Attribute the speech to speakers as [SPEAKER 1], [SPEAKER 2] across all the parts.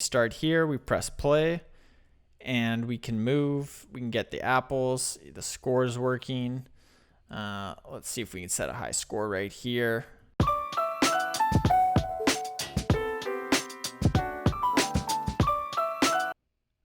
[SPEAKER 1] Start here, we press play, and we can move. We can get the apples. The score is working. Let's see if we can set a high score right here.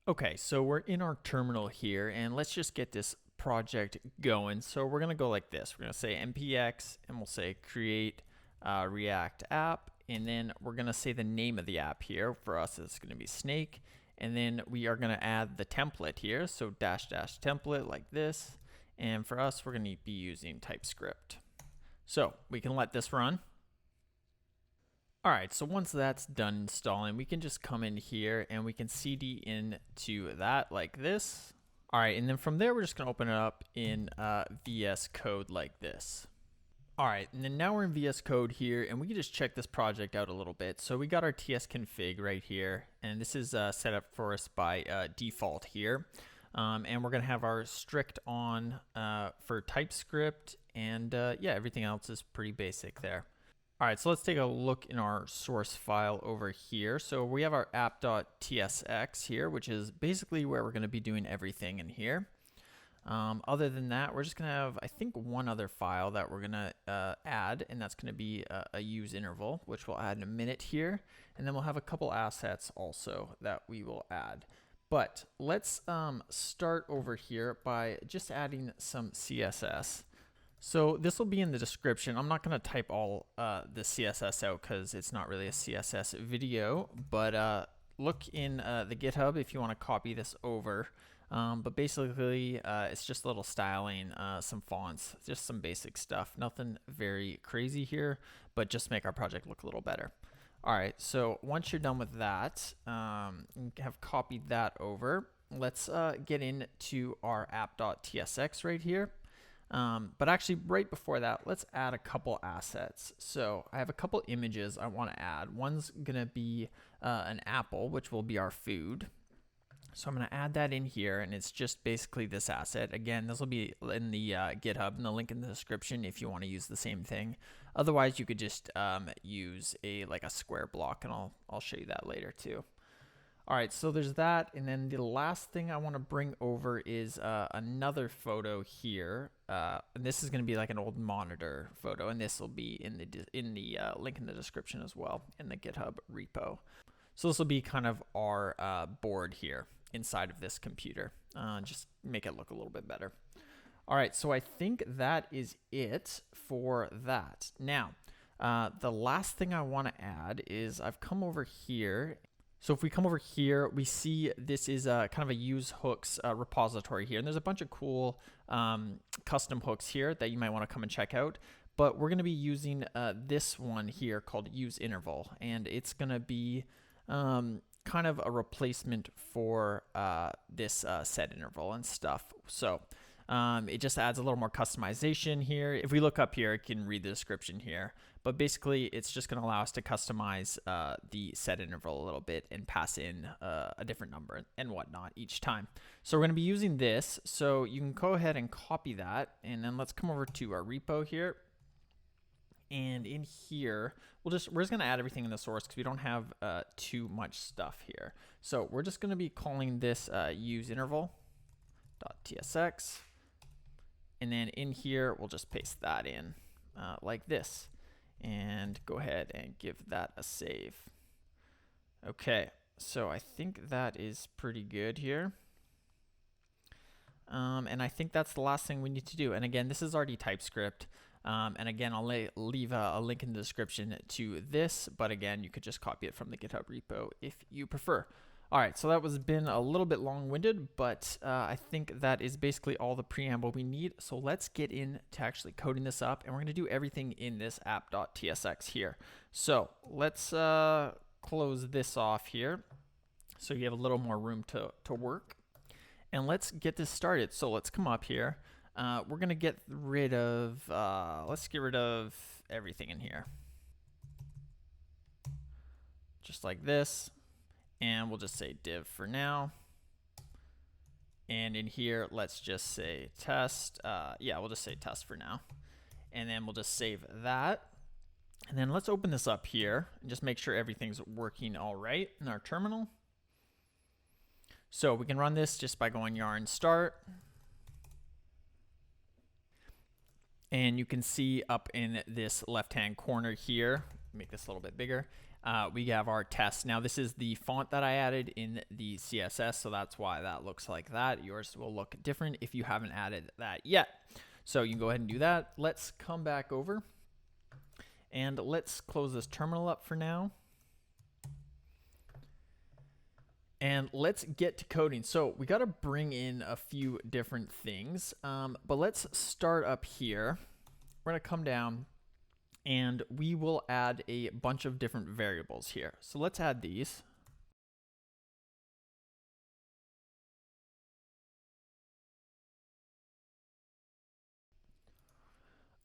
[SPEAKER 1] Okay, so we're in our terminal here, and let's just get this project going. So we're gonna go like this. We're gonna say npx, and we'll say create React app, and then we're gonna say the name of the app here. For us, it's gonna be Snake, and then we are gonna add the template here. So dash dash template like this, and for us, we're gonna be using TypeScript. So we can let this run. All right, so once that's done installing, we can just come in here and we can cd into that like this. All right, and then from there, we're just gonna open it up in VS Code like this. All right, and then now we're in VS Code here, and we can just check this project out a little bit. So we got our tsconfig right here, and this is set up for us by default here. And we're gonna have our strict on for TypeScript, and yeah, everything else is pretty basic there. All right, so let's take a look in our source file over here. So we have our app.tsx here, which is basically where we're going to be doing everything in here. Other than that, we're just going to have, I think, one other file that we're going to add, and that's going to be a use interval, which we'll add in a minute here. And then we'll have a couple assets also that we will add. But let's start over here by just adding some CSS. So this will be in the description. I'm not going to type all the CSS out because it's not really a CSS video, but look in the GitHub if you want to copy this over. But basically, it's just a little styling, some fonts, just some basic stuff. Nothing very crazy here, but just make our project look a little better. All right, so once you're done with that, you have copied that over. Let's get into our app.tsx right here. But actually right before that, let's add a couple assets. So I have a couple images I want to add. One's going to be an apple, which will be our food. So I'm going to add that in here, and it's just basically this asset. Again, this will be in the GitHub and the link in the description if you want to use the same thing. Otherwise, you could just use like a square block, and I'll show you that later too. All right, so there's that, and then the last thing I want to bring over is another photo here. And this is going to be like an old monitor photo, and this will be in the link in the description as well in the GitHub repo. So this will be kind of our board here inside of this computer. Just make it look a little bit better. All right, so I think that is it for that. Now, the last thing I want to add is I've come over here. So if we come over here, we see this is kind of a use hooks repository here. And there's a bunch of cool custom hooks here that you might want to come and check out. But we're going to be using this one here called use interval. And it's going to be kind of a replacement for this set interval and stuff. So it just adds a little more customization here. If we look up here, it can read the description here. But basically, it's just going to allow us to customize the set interval a little bit and pass in a different number and whatnot each time. So we're going to be using this. So you can go ahead and copy that. And then let's come over to our repo here. And in here, we're just going to add everything in the source because we don't have too much stuff here. So we're just going to be calling this use interval.tsx. And then in here, we'll just paste that in like this. And go ahead and give that a save. Okay, so I think that is pretty good here. And I think that's the last thing we need to do. And again, this is already TypeScript. And again, I'll leave a link in the description to this. But again, you could just copy it from the GitHub repo if you prefer. All right, so that was been a little bit long-winded, but I think that is basically all the preamble we need. So let's get into actually coding this up, and we're going to do everything in this app.tsx here. So let's close this off here so you have a little more room to work. And let's get this started. So let's come up here. We're going to get rid of, let's get rid of everything in here. Just like this. And we'll just say div for now. And in here, let's just say test. Yeah, we'll just say test for now. And then we'll just save that. And then let's open this up here and just make sure everything's working all right in our terminal. So we can run this just by going yarn start. And you can see up in this left-hand corner here, make this a little bit bigger, we have our test. Now this is the font that I added in the CSS, so that's why that looks like that. Yours will look different if you haven't added that yet. So you can go ahead and do that. Let's come back over and let's close this terminal up for now. And let's get to coding. So we got to bring in a few different things, but let's start up here. We're going to come down and we will add a bunch of different variables here. So let's add these.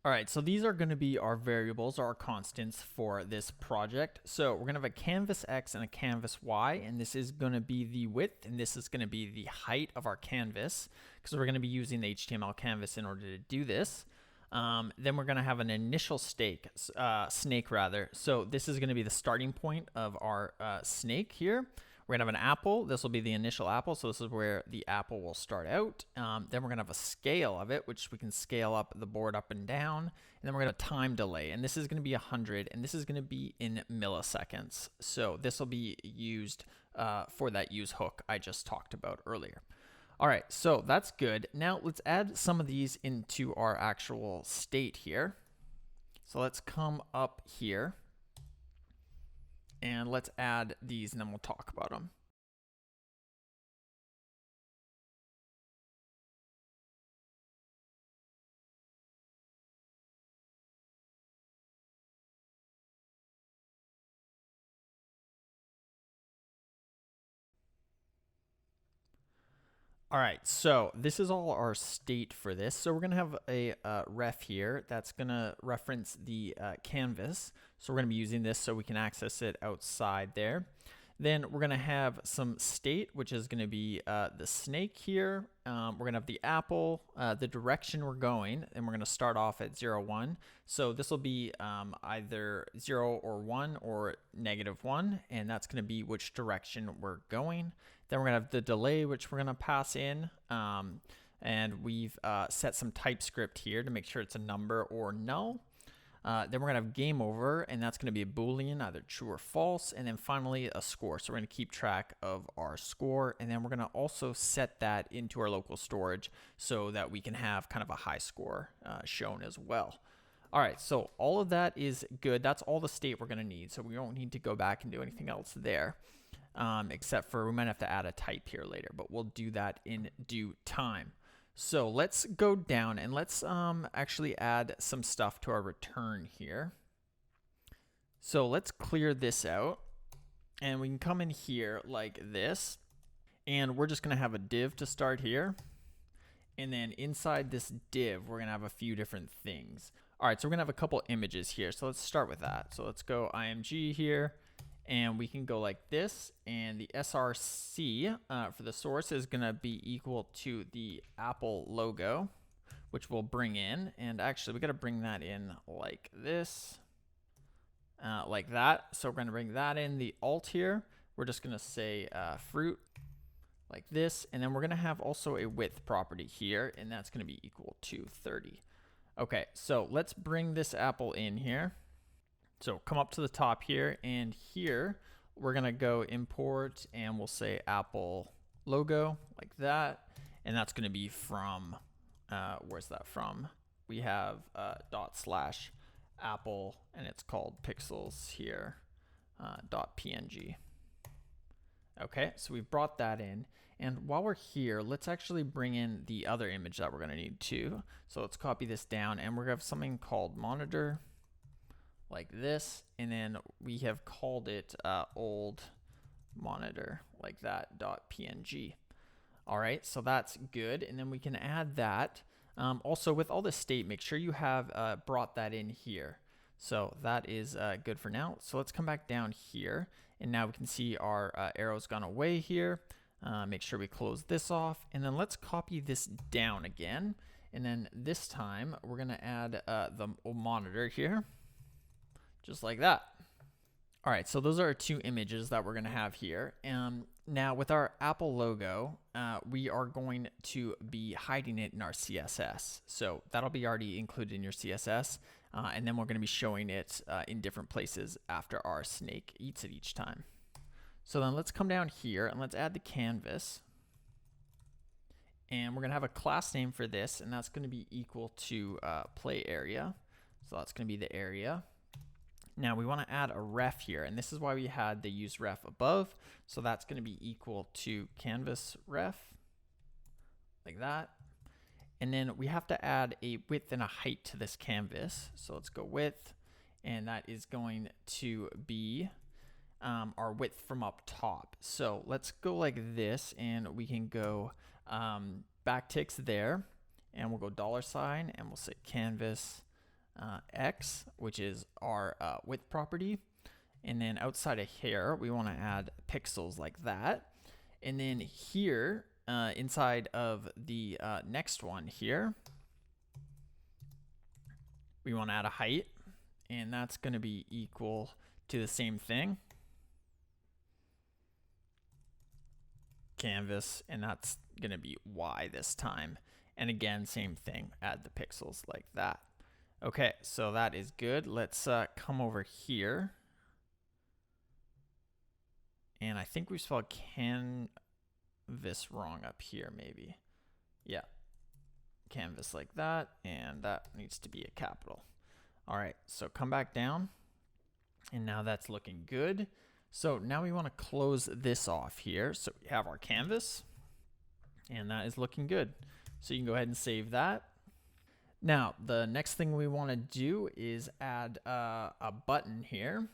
[SPEAKER 1] All right, so these are going to be our variables, our constants for this project. So we're going to have a canvas X and a canvas Y, and this is going to be the width, and this is going to be the height of our canvas, because we're going to be using the HTML canvas in order to do this. Then we're going to have an initial snake. So this is going to be the starting point of our snake here. We're going to have an apple. This will be the initial apple. So this is where the apple will start out. Then we're going to have a scale of it, which we can scale up the board up and down. And then we're going to time delay. And this is going to be 100. And this is going to be in milliseconds. So this will be used for that use hook I just talked about earlier. All right, so that's good. Now let's add some of these into our actual state here. So let's come up here. And let's add these, and then we'll talk about them. All right, so this is all our state for this. So we're going to have a ref here that's going to reference the canvas. So we're going to be using this so we can access it outside there. Then we're going to have some state, which is going to be the snake here. We're going to have the apple, the direction we're going, and we're going to start off at 0, 1. So this will be either 0 or 1 or -1, and that's going to be which direction we're going. Then we're going to have the delay, which we're going to pass in. And we've set some TypeScript here to make sure it's a number or null. Then we're going to have game over, and that's going to be a Boolean, either true or false. And then finally, a score. So we're going to keep track of our score. And then we're going to also set that into our local storage so that we can have kind of a high score shown as well. All right, so all of that is good. That's all the state we're going to need. So we don't need to go back and do anything else there. Except for we might have to add a type here later, but we'll do that in due time. So let's go down and let's actually add some stuff to our return here. So let's clear this out, and we can come in here like this, and we're just going to have a div to start here. And then inside this div, we're going to have a few different things. All right, so we're going to have a couple images here. So let's start with that. So let's go img here. And we can go like this, and the src for the source is going to be equal to the Apple logo, which we'll bring in. And actually, we got to bring that in like this, like that. So we're going to bring that in. The alt here, we're just going to say fruit like this. And then we're going to have also a width property here, and that's going to be equal to 30. Okay, so let's bring this apple in here. So come up to the top here, and here we're going to go import, and we'll say Apple logo like that. And that's going to be from, where's that from? We have /Apple, and it's called pixels here, .png. Okay, so we've brought that in. And while we're here, let's actually bring in the other image that we're going to need too. So let's copy this down, and we're going to have something called monitor. Like this, and then we have called it old monitor like that .png. All right, so that's good, and then we can add that. Also, with all this state, make sure you have brought that in here. So that is good for now. So let's come back down here, and now we can see our arrow's gone away here. Make sure we close this off, and then let's copy this down again. And then this time we're gonna add the monitor here. Just like that. All right, so those are our two images that we're going to have here. Now with our Apple logo, we are going to be hiding it in our CSS. So that'll be already included in your CSS. And then we're going to be showing it in different places after our snake eats it each time. So then let's come down here and let's add the canvas. And we're going to have a class name for this, and that's going to be equal to play area. So that's going to be the area. Now we want to add a ref here, and this is why we had the use ref above. So that's going to be equal to canvas ref, like that. And then we have to add a width and a height to this canvas. So let's go width, and that is going to be our width from up top. So let's go like this, and we can go backticks there, and we'll go $, and we'll say canvas X, which is our width property. And then outside of here, we want to add pixels like that. And then here, inside of the next one here, we want to add a height, and that's going to be equal to the same thing, canvas, and that's going to be Y this time. And again, same thing, add the pixels like that. Okay, so that is good. Let's come over here. And I think we spelled canvas wrong up here, maybe. Yeah, canvas like that, and that needs to be a capital. All right, so come back down, and now that's looking good. So now we want to close this off here. So we have our canvas, and that is looking good. So you can go ahead and save that. Now, the next thing we want to do is add a button here.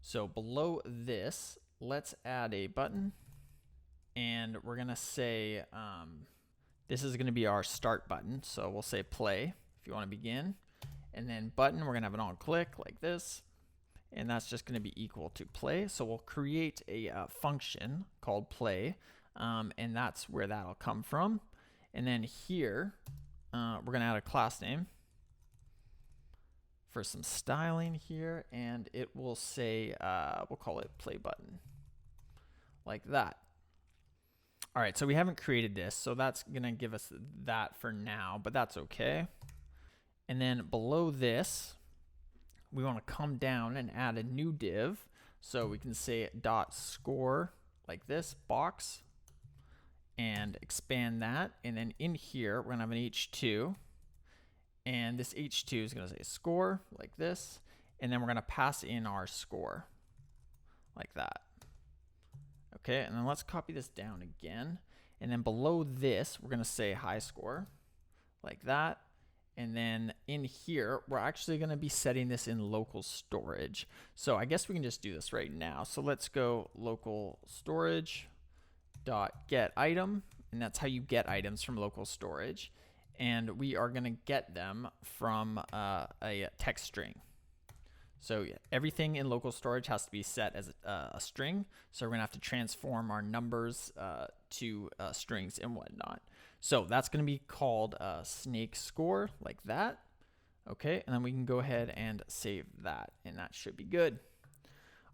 [SPEAKER 1] So below this, let's add a button, and we're going to say this is going to be our start button. So we'll say play if you want to begin, and then button, we're going to have an on click like this, and that's just going to be equal to play. So we'll create a function called play, and that's where that'll come from. And then here, we're going to add a class name for some styling here, and it will say, we'll call it play button, like that. All right, so we haven't created this, so that's going to give us that for now, but that's okay. And then below this, we want to come down and add a new div. So we can say .score like this, box, and expand that. And then in here, we're going to have an H2. And this H2 is going to say score like this. And then we're going to pass in our score like that. Okay, and then let's copy this down again. And then below this, we're going to say high score like that. And then in here, we're actually going to be setting this in local storage. So I guess we can just do this right now. So let's go local storage dot get item, and that's how you get items from local storage. And we are going to get them from a text string. So everything in local storage has to be set as a string. So we're going to have to transform our numbers to strings and whatnot. So that's going to be called snake score like that. Okay, and then we can go ahead and save that, and that should be good.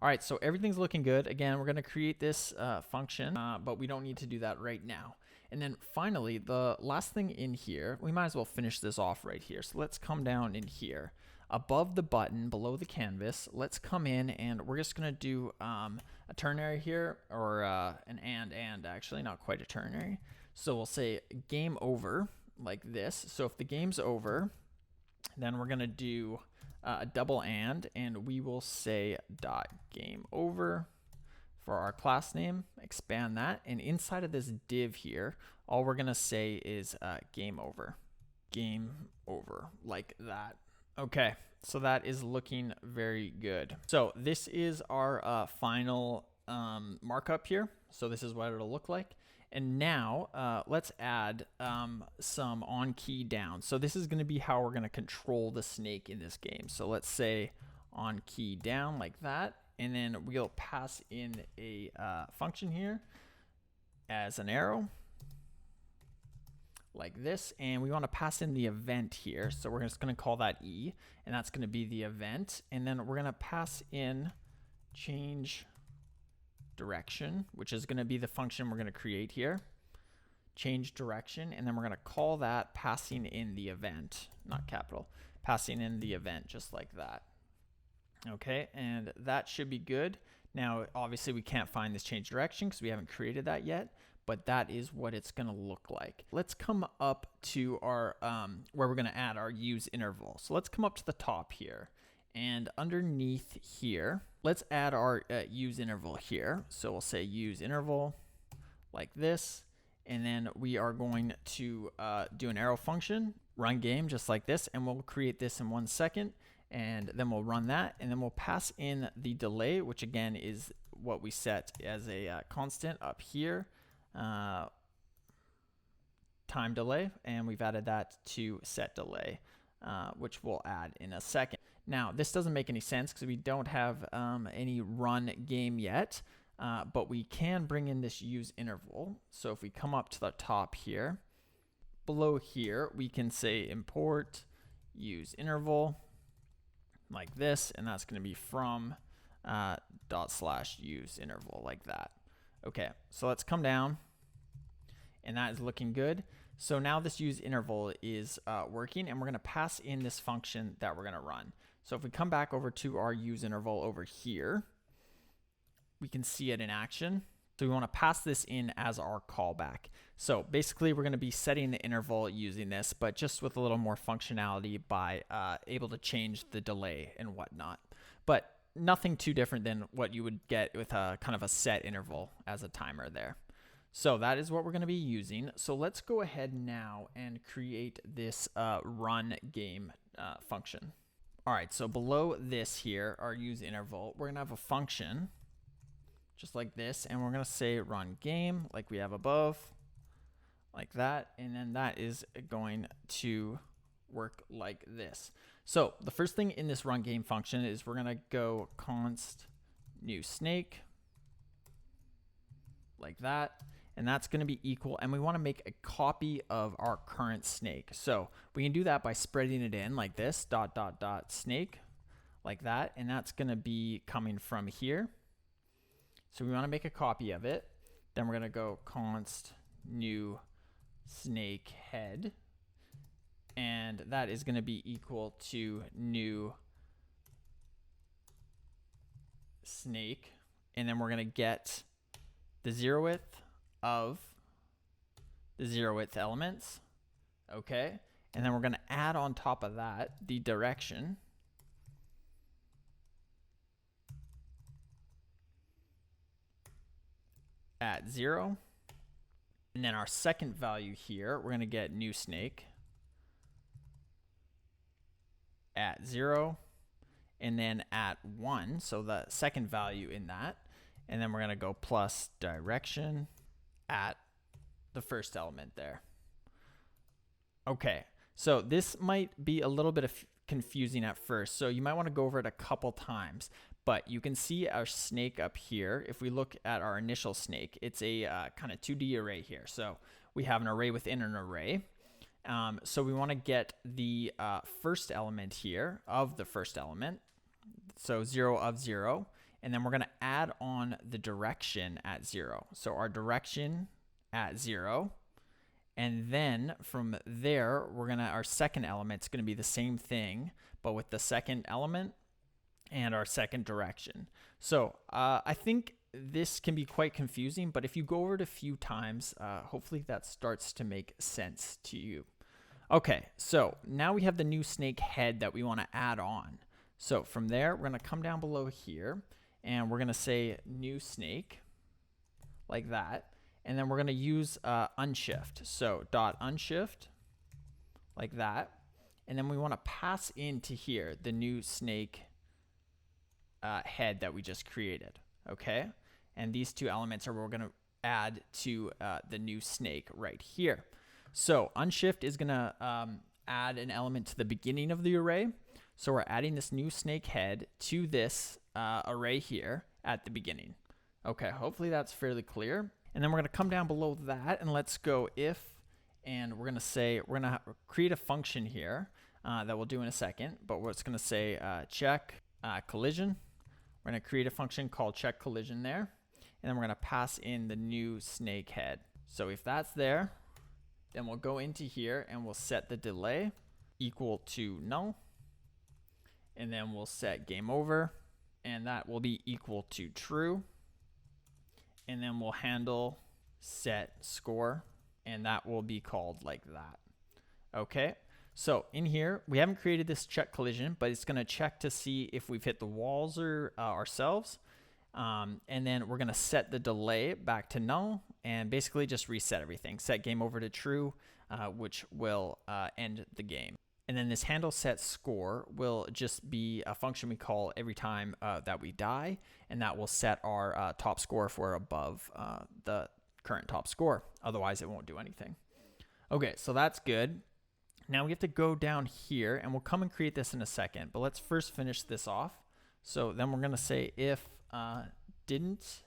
[SPEAKER 1] All right, so everything's looking good. Again, we're going to create this function, but we don't need to do that right now. And then finally, the last thing in here, we might as well finish this off right here. So let's come down in here. Above the button, below the canvas, let's come in, and we're just going to do a ternary here, or an and actually, not quite a ternary. So we'll say game over like this. So if the game's over, then we're going to do a double and we will say dot game over for our class name, expand that, and inside of this div here, all we're going to say is game over like that. Okay, so that is looking very good. So this is our final markup here. So this is what it'll look like. And now let's add some on key down. So this is going to be how we're going to control the snake in this game. So let's say on key down like that. And then we'll pass in a function here as an arrow like this. And we want to pass in the event here. So we're just going to call that E, and that's going to be the event. And then we're going to pass in change direction, which is going to be the function we're going to create here. Change direction, and then we're going to call that passing in the event, not capital, passing in the event just like that. Okay, and that should be good. Now, obviously, we can't find this change direction because we haven't created that yet, but that is what it's going to look like. Let's come up to our where we're going to add our use interval. So let's come up to the top here, and underneath here, let's add our use interval here. So we'll say use interval like this, and then we are going to do an arrow function, run game just like this, and we'll create this in 1 second. And then we'll run that, and then we'll pass in the delay, which again is what we set as a constant up here, time delay, and we've added that to set delay, which we'll add in a second. Now, this doesn't make any sense because we don't have any run game yet, but we can bring in this use interval. So if we come up to the top here, below here, we can say import use interval like this, and that's going to be from /use interval like that. Okay, so let's come down, and that is looking good. So now this use interval is working, and we're going to pass in this function that we're going to run. So if we come back over to our use interval over here, we can see it in action. So we want to pass this in as our callback. So basically, we're going to be setting the interval using this, but just with a little more functionality by able to change the delay and whatnot. But nothing too different than what you would get with a kind of a set interval as a timer there. So that is what we're going to be using. So let's go ahead now and create this run game function. All right, so below this here, our use interval, we're going to have a function just like this, and we're going to say run game like we have above, like that, and then that is going to work like this. So the first thing in this run game function is we're going to go const new snake like that, and that's going to be equal, and we want to make a copy of our current snake. So we can do that by spreading it in like this, snake like that, and that's going to be coming from here. So we want to make a copy of it. Then we're going to go const new snake head, and that is going to be equal to new snake, and then we're going to get the 0th of the 0th elements. Okay, and then we're going to add on top of that the direction, at 0, and then our second value here, we're going to get new snake at 0, and then at 1, so the second value in that, and then we're going to go plus direction at the first element there. Okay, so this might be a little bit of confusing at first, so you might want to go over it a couple times. But you can see our snake up here. If we look at our initial snake, it's a kind of 2D array here. So we have an array within an array. So we want to get the first element here of the first element. So 0 of 0. And then we're going to add on the direction at 0. So our direction at 0. And then from there, our second element is going to be the same thing, but with the second element and our second direction. So I think this can be quite confusing, but if you go over it a few times, hopefully that starts to make sense to you. Okay, so now we have the new snake head that we want to add on. So from there, we're going to come down below here, and we're going to say new snake, like that. And then we're going to use unshift. So .unshift, like that. And then we want to pass into here the new snake head that we just created, okay? And these two elements are what we're going to add to the new snake right here. So unshift is going to add an element to the beginning of the array. So we're adding this new snake head to this array here at the beginning. Okay, hopefully that's fairly clear. And then we're going to come down below that, and let's go if, and we're going to say, we're going to create a function here that we'll do in a second, but we're just going to say check collision, We're going to create a function called check collision there, and then we're going to pass in the new snake head. So if that's there, then we'll go into here and we'll set the delay equal to null, and then we'll set game over, and that will be equal to true, and then we'll handle set score, and that will be called like that. Okay, so in here we haven't created this check collision, but it's going to check to see if we've hit the walls or ourselves, and then we're going to set the delay back to null and basically just reset everything. Set game over to true, which will end the game. And then this handle set score will just be a function we call every time that we die, and that will set our top score if we're above the current top score. Otherwise, it won't do anything. Okay, so that's good. Now we have to go down here, and we'll come and create this in a second, but let's first finish this off. So then we're going to say if didn't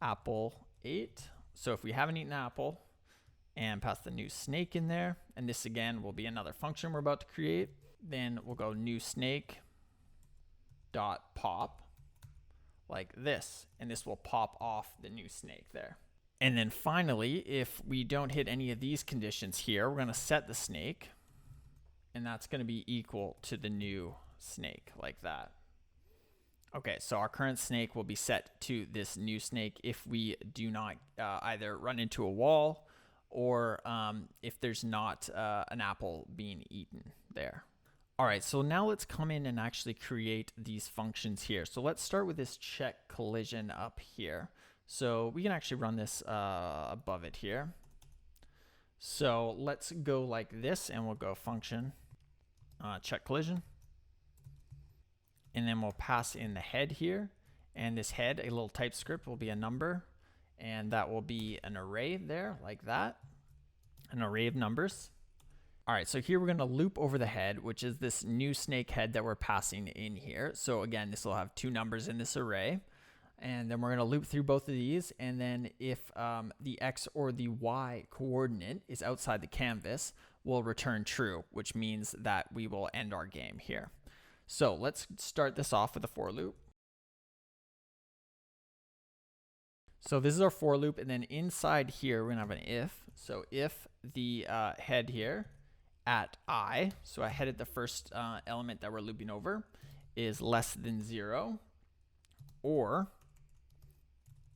[SPEAKER 1] apple ate. So if we haven't eaten apple, and pass the new snake in there, and this again will be another function we're about to create. Then we'll go new snake dot pop like this, and this will pop off the new snake there. And then finally, if we don't hit any of these conditions here, we're going to set the snake, and that's going to be equal to the new snake like that. Okay, so our current snake will be set to this new snake if we do not either run into a wall or if there's not an apple being eaten there. All right, so now let's come in and actually create these functions here. So let's start with this check collision up here. So we can actually run this above it here. So let's go like this, and we'll go function check collision. And then we'll pass in the head here. And this head, a little TypeScript, will be a number. And that will be an array there, like that. An array of numbers. All right, so here we're going to loop over the head, which is this new snake head that we're passing in here. So again, this will have two numbers in this array. And then we're going to loop through both of these. And then if the X or the Y coordinate is outside the canvas, we'll return true, which means that we will end our game here. So let's start this off with a for loop. So this is our for loop, and then inside here we're gonna have an if. So if the head here at I, so I headed the first element that we're looping over, is less than 0, or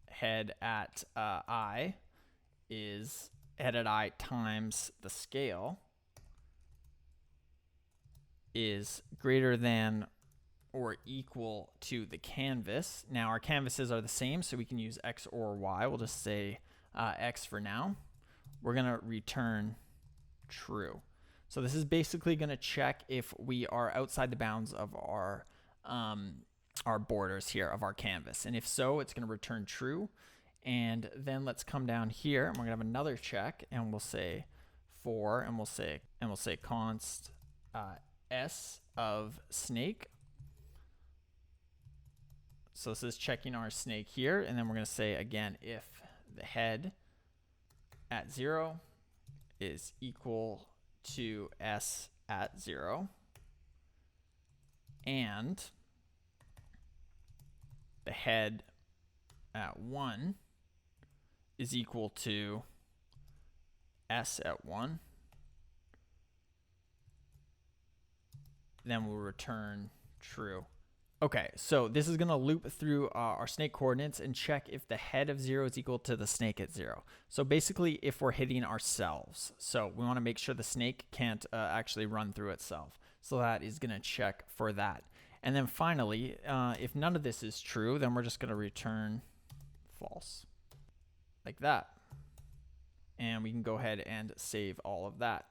[SPEAKER 1] head at I is head at I times the scale is greater than or equal to the canvas. Now our canvases are the same, so we can use X or Y. We'll just say X for now. We're gonna return true. So this is basically gonna check if we are outside the bounds of our borders here of our canvas. And if so, it's gonna return true. And then let's come down here, and we're gonna have another check, and we'll say for, and we'll say const s of snake. So this is checking our snake here, and then we're going to say again if the head at 0 is equal to s at 0, and the head at 1 is equal to s at 1, then we'll return true. Okay, so this is going to loop through our snake coordinates and check if the head of 0 is equal to the snake at 0. So basically, if we're hitting ourselves. So we want to make sure the snake can't actually run through itself. So that is going to check for that. And then finally, if none of this is true, then we're just going to return false, like that. And we can go ahead and save all of that.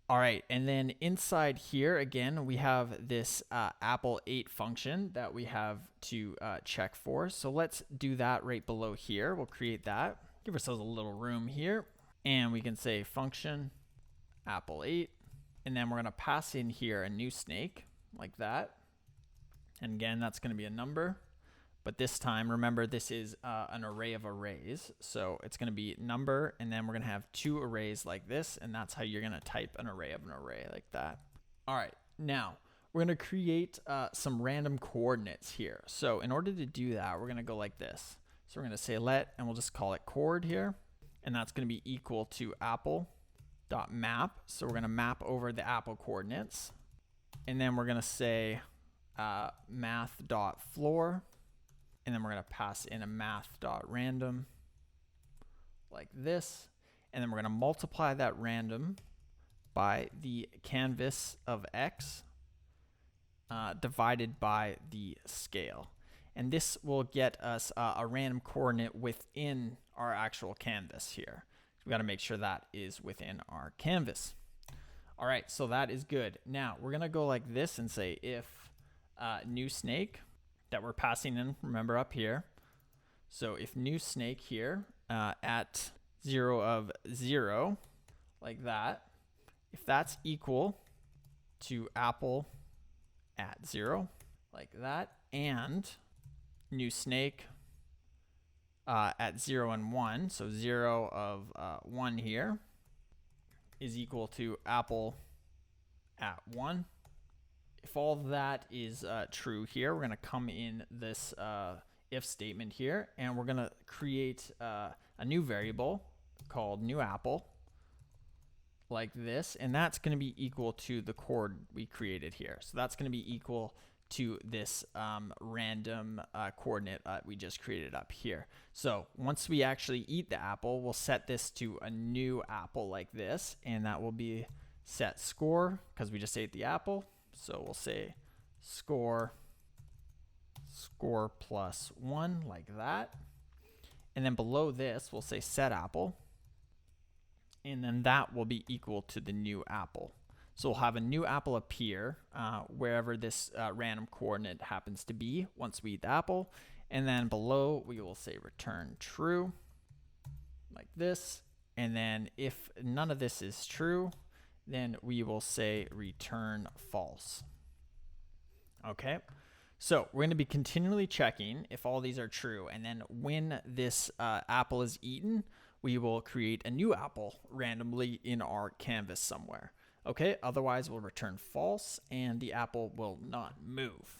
[SPEAKER 1] All right, and then inside here, again, we have this apple 8 function that we have to check for. So let's do that right below here. We'll create that. Give ourselves a little room here. And we can say function apple 8. And then we're going to pass in here a new snake, like that. And again, that's going to be a number. But this time, remember, this is an array of arrays. So it's going to be number, and then we're going to have 2 arrays like this, and that's how you're going to type an array of an array like that. All right, now we're going to create some random coordinates here. So in order to do that, we're going to go like this. So we're going to say let, and we'll just call it coord here. And that's going to be equal to apple.map. So we're going to map over the apple coordinates. And then we're going to say math.floor. And then we're going to pass in a math.random like this. And then we're going to multiply that random by the canvas of x divided by the scale. And this will get us a random coordinate within our actual canvas here. So we got to make sure that is within our canvas. All right, so that is good. Now we're going to go like this and say if new snake that we're passing in, remember up here. So if new snake here at 0 of 0, like that, if that's equal to apple at 0, like that, and new snake at 0 and 1, so 0 of 1 here is equal to apple at 1. If all that is true here, we're going to come in this if statement here, and we're going to create a new variable called new apple like this, and that's going to be equal to the coord we created here. So that's going to be equal to this random coordinate we just created up here. So once we actually eat the apple, we'll set this to a new apple like this, and that will be set score because we just ate the apple. So we'll say score plus 1 like that. And then below this, we'll say set apple. And then that will be equal to the new apple. So we'll have a new apple appear wherever this random coordinate happens to be once we eat the apple. And then below, we will say return true like this. And then if none of this is true, then we will say return false. Okay, so we're going to be continually checking if all these are true. And then when this apple is eaten, we will create a new apple randomly in our canvas somewhere. Okay, otherwise we'll return false and the apple will not move.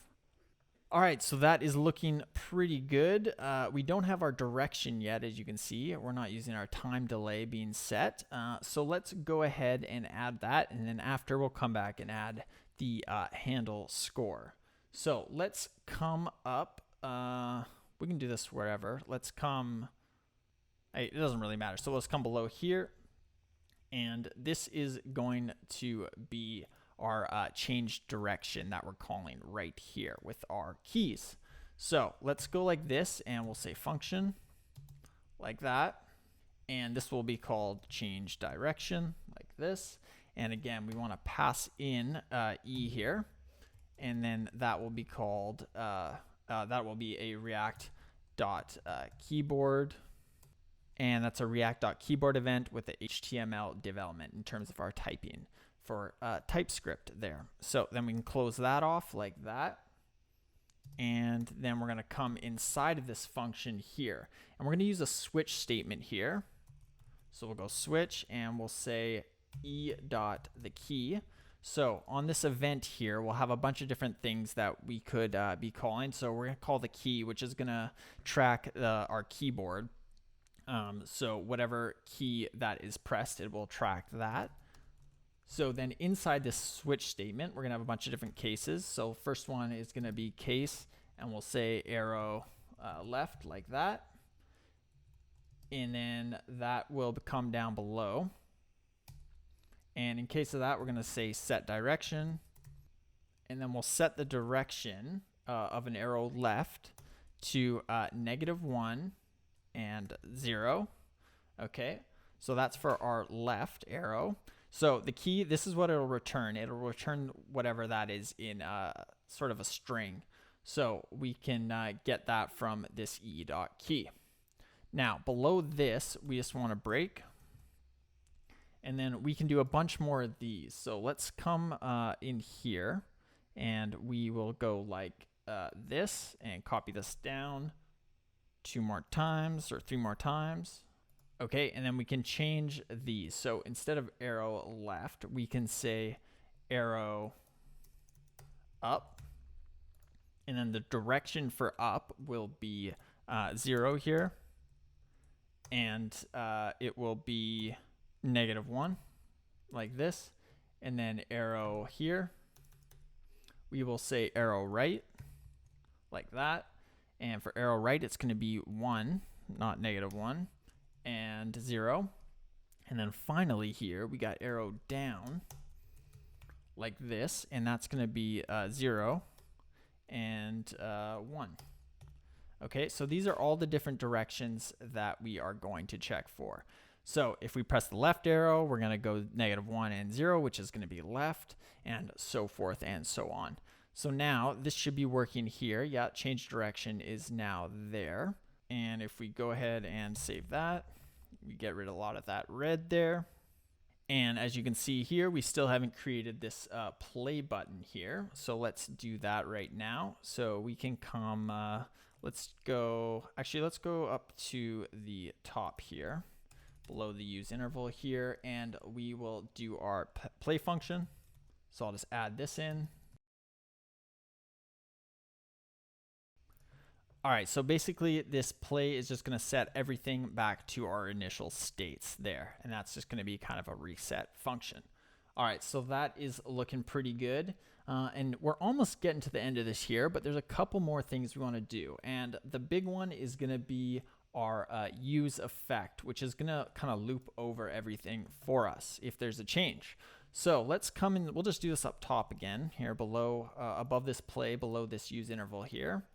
[SPEAKER 1] All right, so that is looking pretty good. We don't have our direction yet, as you can see. We're not using our time delay being set. So let's go ahead and add that, and then after we'll come back and add the handle score. So let's come up. We can do this wherever. Let's come. It doesn't really matter. So let's come below here. And this is going to be our change direction that we're calling right here with our keys. So let's go like this, and we'll say function like that. And this will be called change direction like this. And again, we want to pass in E here. And then that will be called, that will be a React.keyboard. And that's a React.keyboard event with the HTML div element in terms of our typing for TypeScript there. So then we can close that off like that. And then we're going to come inside of this function here. And we're going to use a switch statement here. So we'll go switch, and we'll say e.theKey. So on this event here, we'll have a bunch of different things that we could be calling. So we're going to call the key, which is going to track our keyboard. So whatever key that is pressed, it will track that. So then inside this switch statement, we're going to have a bunch of different cases. So first one is going to be case, and we'll say arrow left like that. And then that will come down below. And in case of that, we're going to say set direction. And then we'll set the direction of an arrow left to -1 and 0. Okay, so that's for our left arrow. So the key, this is what it'll return. It'll return whatever that is in sort of a string. So we can get that from this e.key. Now below this, we just want to break. And then we can do a bunch more of these. So let's come in here, and we will go like this and copy this down 2 more times or 3 more times. Okay, and then we can change these. So instead of arrow left, we can say arrow up. And then the direction for up will be 0 here. And it will be -1, like this. And then arrow here, we will say arrow right, like that. And for arrow right, it's going to be 1, not -1, and 0. And then finally here, we got arrow down, like this. And that's going to be 0 and 1. Okay, so these are all the different directions that we are going to check for. So if we press the left arrow, we're going to go -1 and 0, which is going to be left, and so forth and so on. So now this should be working here. Yeah, change direction is now there. And if we go ahead and save that, we get rid of a lot of that red there. And as you can see here, we still haven't created this play button here. So let's do that right now. So we can come, let's go up to the top here, below the use interval here, and we will do our play function. So I'll just add this in. All right, so basically this play is just going to set everything back to our initial states there, and that's just going to be kind of a reset function. All right, so that is looking pretty good, and we're almost getting to the end of this here, but there's a couple more things we want to do, and the big one is going to be our use effect, which is going to kind of loop over everything for us if there's a change. So let's come in, we'll just do this up top again here below, above this play, below this use interval here.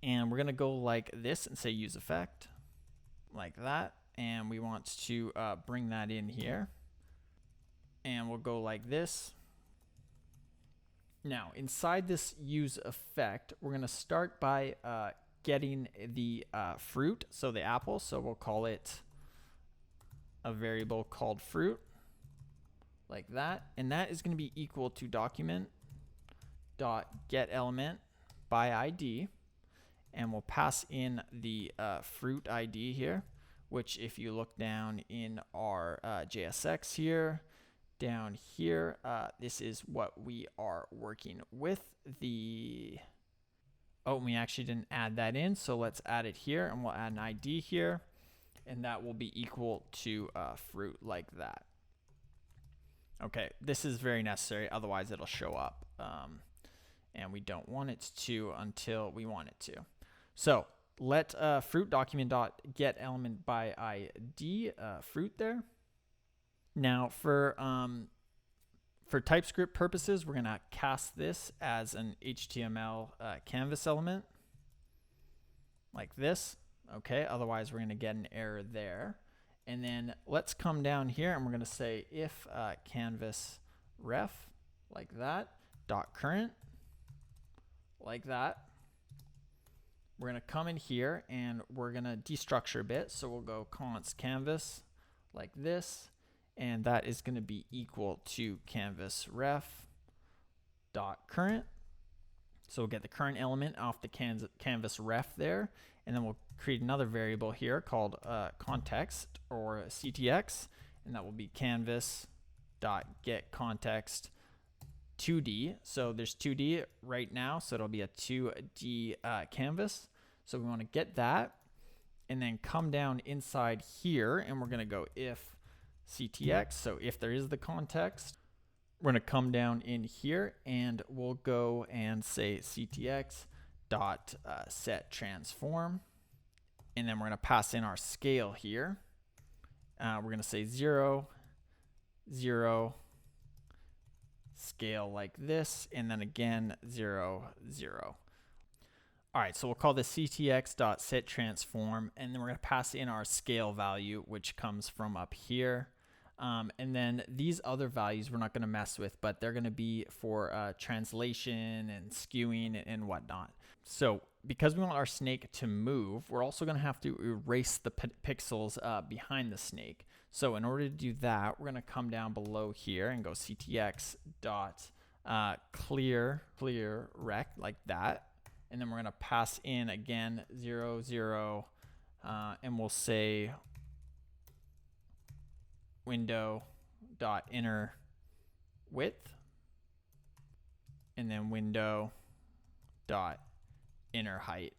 [SPEAKER 1] And we're going to go like this and say use effect, like that. And we want to bring that in here. And we'll go like this. Now, inside this use effect, we're going to start by getting the fruit, so the apple. So we'll call it a variable called fruit, like that. And that is going to be equal to document.getElement by ID. And we'll pass in the fruit ID here, which if you look down in our JSX here, down here, this is what we are working with. Oh, we actually didn't add that in, so let's add it here, and we'll add an ID here, and that will be equal to fruit, like that. Okay, this is very necessary, otherwise it'll show up, and we don't want it to until we want it to. So let fruit document.getElement by ID fruit there. Now for TypeScript purposes, we're going to cast this as an HTML canvas element, like this. Okay, otherwise we're going to get an error there. And then let's come down here and we're going to say if canvas ref, like that, dot current, like that. We're going to come in here and we're going to destructure a bit. So we'll go const canvas like this. And that is going to be equal to canvas ref dot current. So we'll get the current element off the canvas ref there. And then we'll create another variable here called context or CTX. And that will be canvas dot get context 2D. So there's 2D right now. So it'll be a 2D canvas. So we want to get that and then come down inside here and we're going to go if CTX. So if there is the context, we're going to come down in here and we'll go and say CTX dot set transform. And then we're going to pass in our scale here. We're going to say 0, 0, scale like this, and then again 0, 0. All right, so we'll call this ctx.setTransform, and then we're going to pass in our scale value, which comes from up here. And then these other values we're not going to mess with, but they're going to be for translation and skewing and whatnot. So because we want our snake to move, we're also going to have to erase the pixels behind the snake. So in order to do that, we're going to come down below here and go ctx dot clear rec, like that. And then we're going to pass in again 0, 0, and we'll say window dot inner width. and then window dot inner height,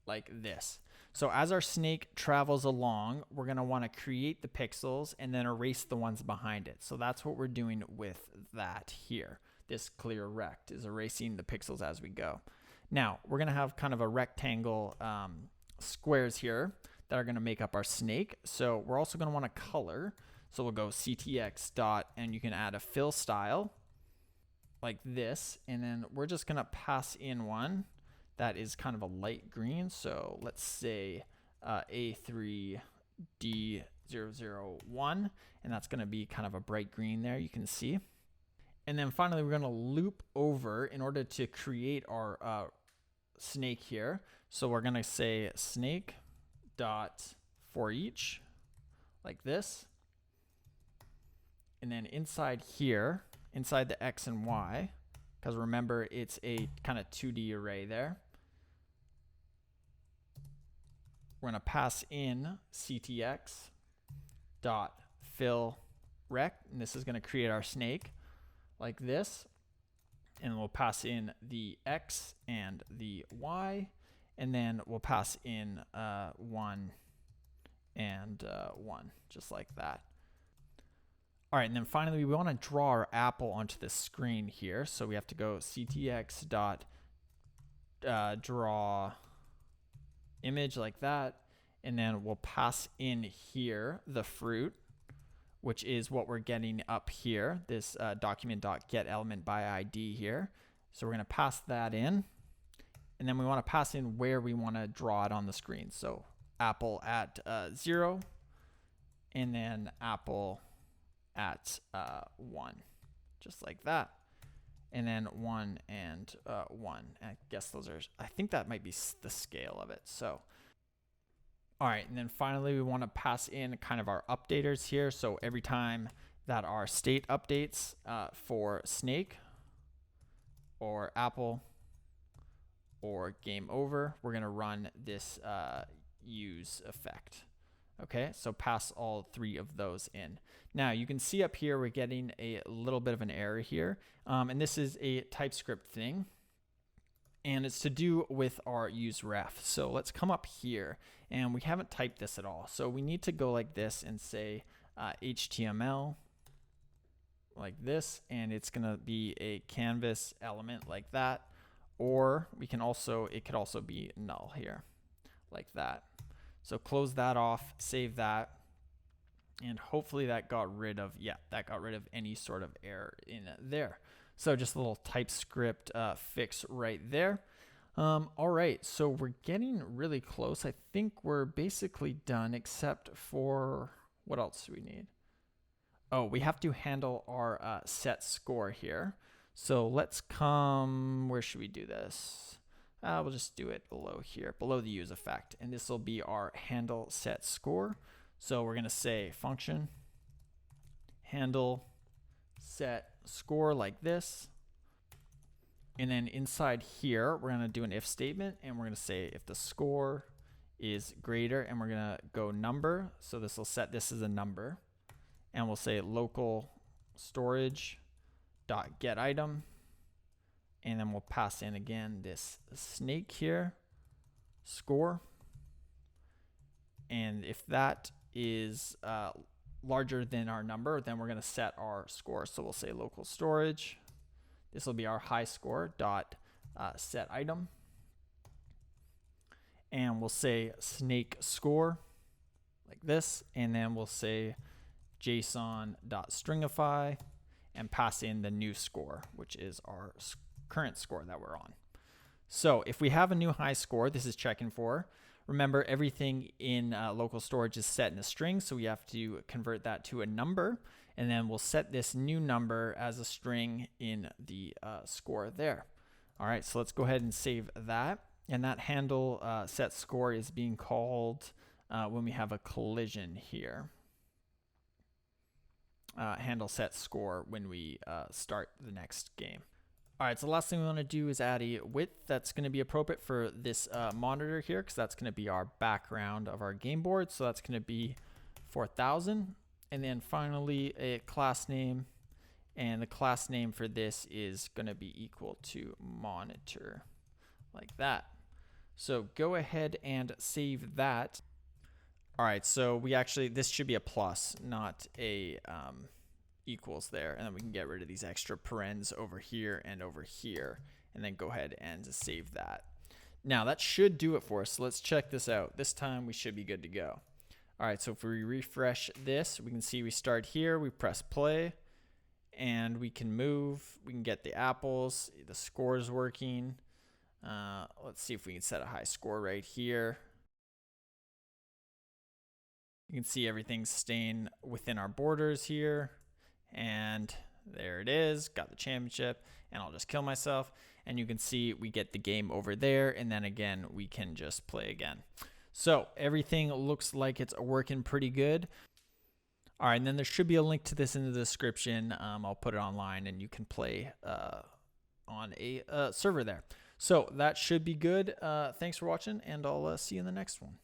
[SPEAKER 1] like this. So as our snake travels along, we're going to want to create the pixels and then erase the ones behind it. So that's what we're doing with that here. This clear rect is erasing the pixels as we go. Now we're going to have kind of a rectangle squares here that are going to make up our snake. So we're also going to want to color. So we'll go ctx dot, and you can add a fill style like this. And then we're just going to pass in one that is kind of a light green. So let's say A3D001, and that's going to be kind of a bright green there, you can see. And then finally, we're going to loop over in order to create our snake here. So we're going to say snake dot for each, like this. And then inside here, inside the X and Y, because remember it's a kind of 2D array there, we're going to pass in ctx dot fill rect, and this is going to create our snake like this. And we'll pass in the X and the Y, and then we'll pass in 1 and 1, just like that. All right, and then finally, we want to draw our apple onto the screen here. So we have to go ctx dot draw image like that, and then we'll pass in here the fruit, which is what we're getting up here, this document.getElementById here. So we're going to pass that in, and then we want to pass in where we want to draw it on the screen. So apple at 0, and then apple at 1, just like that. And then 1 and 1. I guess those are, I think that might be the scale of it. So, all right. And then finally, we want to pass in kind of our updaters here. So every time that our state updates for snake or apple or game over, we're going to run this use effect. Okay, so pass all 3 of those in. Now you can see up here we're getting a little bit of an error here, and this is a TypeScript thing, and it's to do with our useRef. So let's come up here, and we haven't typed this at all. So we need to go like this and say HTML like this, and it's gonna be a canvas element like that, or we can also, it could also be null here like that. So close that off, save that, and hopefully that got rid of, that got rid of any sort of error in there. So just a little TypeScript fix right there. All right, so we're getting really close. I think we're basically done, except for, what else do we need? Oh, we have to handle our set score here. So let's come, where should we do this? We'll just do it below here, below the use effect. And this will be our handle set score. So we're going to say function handle set score like this. And then inside here, we're going to do an if statement, and we're going to say if the score is greater, and we're going to go number. So this will set this as a number, and we'll say local storage dot get item. And then we'll pass in again this snake here, score. And if that is larger than our number, then we're going to set our score. So we'll say local storage. This will be our high score dot set item. And we'll say snake score like this. And then we'll say JSON dot stringify and pass in the new score, which is our current score that we're on. So if we have a new high score, this is checking for. Remember, everything in local storage is set in a string, so we have to convert that to a number, and then we'll set this new number as a string in the score there. All right, so let's go ahead and save that. And that handle set score is being called when we have a collision here. Handle set score when we start the next game. All right, so the last thing we want to do is add a width that's going to be appropriate for this monitor here, because that's going to be our background of our game board. So that's going to be 4000. And then finally a class name, And the class name for this is going to be equal to monitor, like that. So go ahead and save that. All right, so this should be a plus, not a equals there. And then we can get rid of these extra parens over here and over here, and then go ahead and save that. Now that should do it for us. So let's check this out. This time we should be good to go. All right, so if we refresh this, we can see we start here, we press play, and we can move, we can get the apples, the score is working. Let's see if we can set a high score right here. You can see everything's staying within our borders here, and there it is, got the championship, and I'll just kill myself, and you can see we get the game over there, and then again, we can just play again. So everything looks like it's working pretty good. All right, and then there should be a link to this in the description. I'll put it online, and you can play on a server there. So that should be good. Thanks for watching, and I'll see you in the next one.